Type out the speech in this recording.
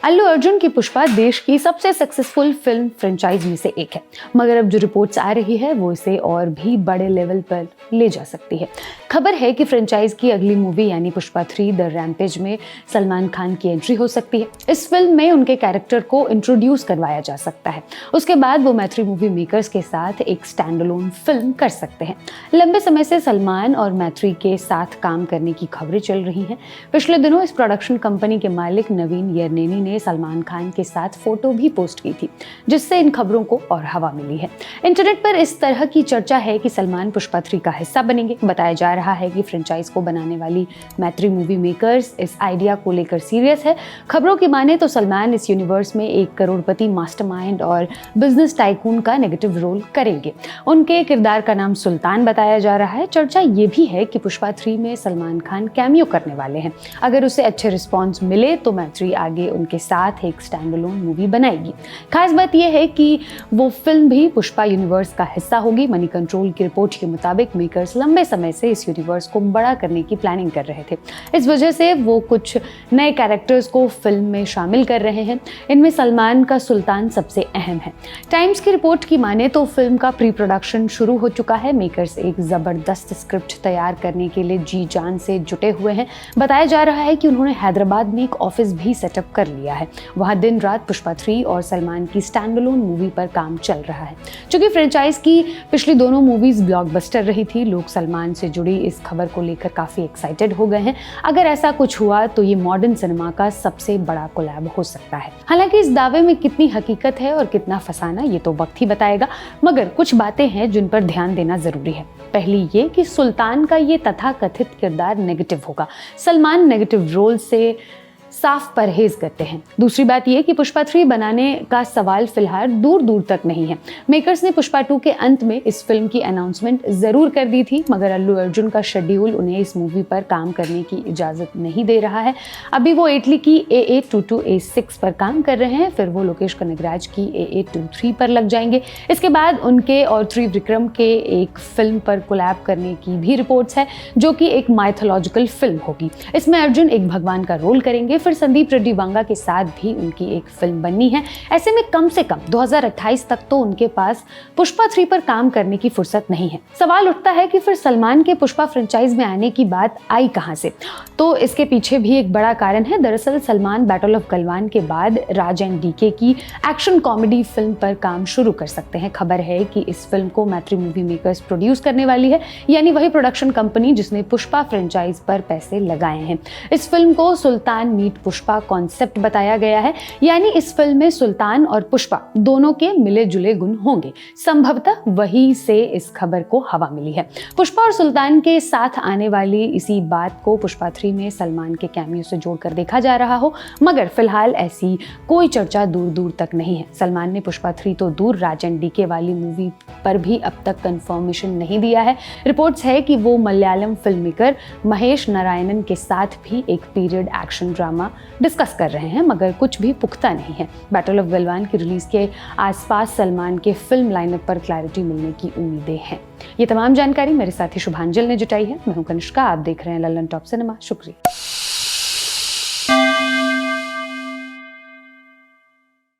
अल्लू अर्जुन की पुष्पा देश की सबसे सक्सेसफुल फिल्म फ्रेंचाइज में से एक है, मगर अब जो रिपोर्ट्स आ रही है वो इसे और भी बड़े लेवल पर ले जा सकती है। खबर है कि फ्रेंचाइज की अगली मूवी यानी पुष्पा 3 द रैम्पेज में सलमान खान की एंट्री हो सकती है। इस फिल्म में उनके कैरेक्टर को इंट्रोड्यूस करवाया जा सकता है। उसके बाद वो मैत्री मूवी मेकर्स के साथ एक स्टैंड अलोन फिल्म कर सकते हैं। लंबे समय से सलमान और मैत्री के साथ काम करने की खबरें चल रही हैं। पिछले दिनों इस प्रोडक्शन कंपनी के मालिक नवीन यरनेनी ने सलमान खान के साथ फोटो भी पोस्ट की थी, जिससे इन खबरों को और हवा मिली है। इंटरनेट पर इस तरह की चर्चा है कि सलमान पुष्पा 3 का हिस्सा बनेंगे। बताया जा रहा है कि फ्रेंचाइज को बनाने वाली मैत्री मूवी मेकर्स इस आइडिया को लेकर सीरियस है। खबरों की माने तो सलमान इस यूनिवर्स में एक करोड़पति मास्टरमाइंड और बिजनेस टाइकून का नेगेटिव रोल करेंगे। उनके किरदार का नाम सुल्तान बताया जा रहा है। चर्चा ये भी है कि पुष्पा 3 में सलमान खान कैमियो करने वाले हैं। अगर उसे अच्छे रिस्पॉन्स मिले तो मैत्री आगे उनके साथ एक स्टैंड अलोन मूवी बनाएगी। खास बात यह है कि वो फिल्म भी पुष्पा यूनिवर्स का हिस्सा होगी। मनी कंट्रोल की रिपोर्ट के मुताबिक मेकर्स लंबे समय से इस यूनिवर्स को बड़ा करने की प्लानिंग कर रहे थे। इस वजह से वो कुछ नए कैरेक्टर्स को फिल्म में शामिल कर रहे हैं। इनमें सलमान का सुल्तान सबसे अहम है। टाइम्स की रिपोर्ट की माने तो फिल्म का प्री प्रोडक्शन शुरू हो चुका है। मेकर्स एक जबरदस्त स्क्रिप्ट तैयार करने के लिए जी जान से जुटे हुए हैं। बताया जा रहा है कि उन्होंने हैदराबाद में एक ऑफिस भी सेटअप कर लिया है। वहां दिन रात पुष्पा 3 और सलमान की स्टैंड अलोन मूवी पर काम चल रहा है। चूंकि फ्रेंचाइज की पिछली दोनों मूवीज ब्लॉकबस्टर रही थी, लोग सलमान से जुड़ी इस खबर को लेकर काफी एक्साइटेड हो गए हैं। अगर ऐसा कुछ हुआ तो ये मॉडर्न सिनेमा का सबसे बड़ा कोलैब हो सकता है। हालांकि इस दावे में कितनी हकीकत है और कितना फसाना ये तो वक्त ही बताएगा, मगर कुछ बातें हैं जिन पर ध्यान देना जरूरी है। पहली ये कि सुल्तान का ये तथाकथित किरदार नेगेटिव होगा। सलमान नेगेटिव रोल से साफ परहेज करते हैं। दूसरी बात यह कि पुष्पा 3 बनाने का सवाल फिलहाल दूर दूर तक नहीं है। मेकर्स ने पुष्पा 2 के अंत में इस फिल्म की अनाउंसमेंट जरूर कर दी थी, मगर अल्लू अर्जुन का शेड्यूल उन्हें इस मूवी पर काम करने की इजाजत नहीं दे रहा है। अभी वो इटली की AA22A6 पर काम कर रहे हैं, फिर वो लोकेश कनगराज की AA23 पर लग जाएंगे। इसके बाद उनके और त्रिविक्रम के एक फिल्म पर कोलैब करने की भी रिपोर्ट्स है, जो कि एक माइथोलॉजिकल फिल्म होगी। इसमें अर्जुन एक भगवान का रोल करेंगे। फिर संदीप रेड्डी वांगा के साथ भी उनकी एक फिल्म बननी है। ऐसे में कम से कम 2028 तक तो उनके पास पुष्पा 3 पर काम करने की फुर्सत नहीं है। सवाल उठता है कि फिर सलमान के पुष्पा फ्रेंचाइज में आने की बात आई कहां से? तो इसके पीछे भी एक बड़ा कारण है। दरअसल सलमान बैटल ऑफ गलवान के बाद राज एंड डीके की एक्शन कॉमेडी फिल्म पर काम शुरू कर सकते हैं। खबर है कि इस फिल्म को मैत्री मूवी मेकर्स प्रोड्यूस करने वाली है, यानी वही प्रोडक्शन कंपनी जिसने पुष्पा फ्रेंचाइज पर पैसे लगाए हैं। इस फिल्म को सुल्तान मीट पुष्पा कॉन्सेप्ट बताया गया है, यानी इस फिल्म में सुल्तान और पुष्पा दोनों के मिले जुले गुण होंगे। संभवतः वही से इस खबर को हवा मिली है। पुष्पा और सुल्तान के साथ आने वाली इसी बात को पुष्पा 3 में सलमान के कैमियो से जोड़कर देखा जा रहा हो, मगर फिलहाल ऐसी कोई चर्चा दूर दूर तक नहीं है। सलमान ने पुष्पा 3 तो दूर, राज एंड डीके वाली मूवी पर भी अब तक कंफर्मेशन नहीं दिया है। रिपोर्ट्स है कि वो मलयालम फिल्म मेकर महेश नारायणन के साथ भी एक पीरियड एक्शन ड्रामा डिस्कस कर रहे हैं, मगर कुछ भी पुख्ता नहीं है। बैटल ऑफ गलवान की रिलीज के आसपास सलमान के फिल्म लाइनअप पर क्लैरिटी मिलने की उम्मीदें हैं। ये तमाम जानकारी मेरे साथी शुभांजल ने जुटाई है। मैं हूं कनिष्का, आप देख रहे हैं लल्लन टॉप सिनेमा। शुक्रिया।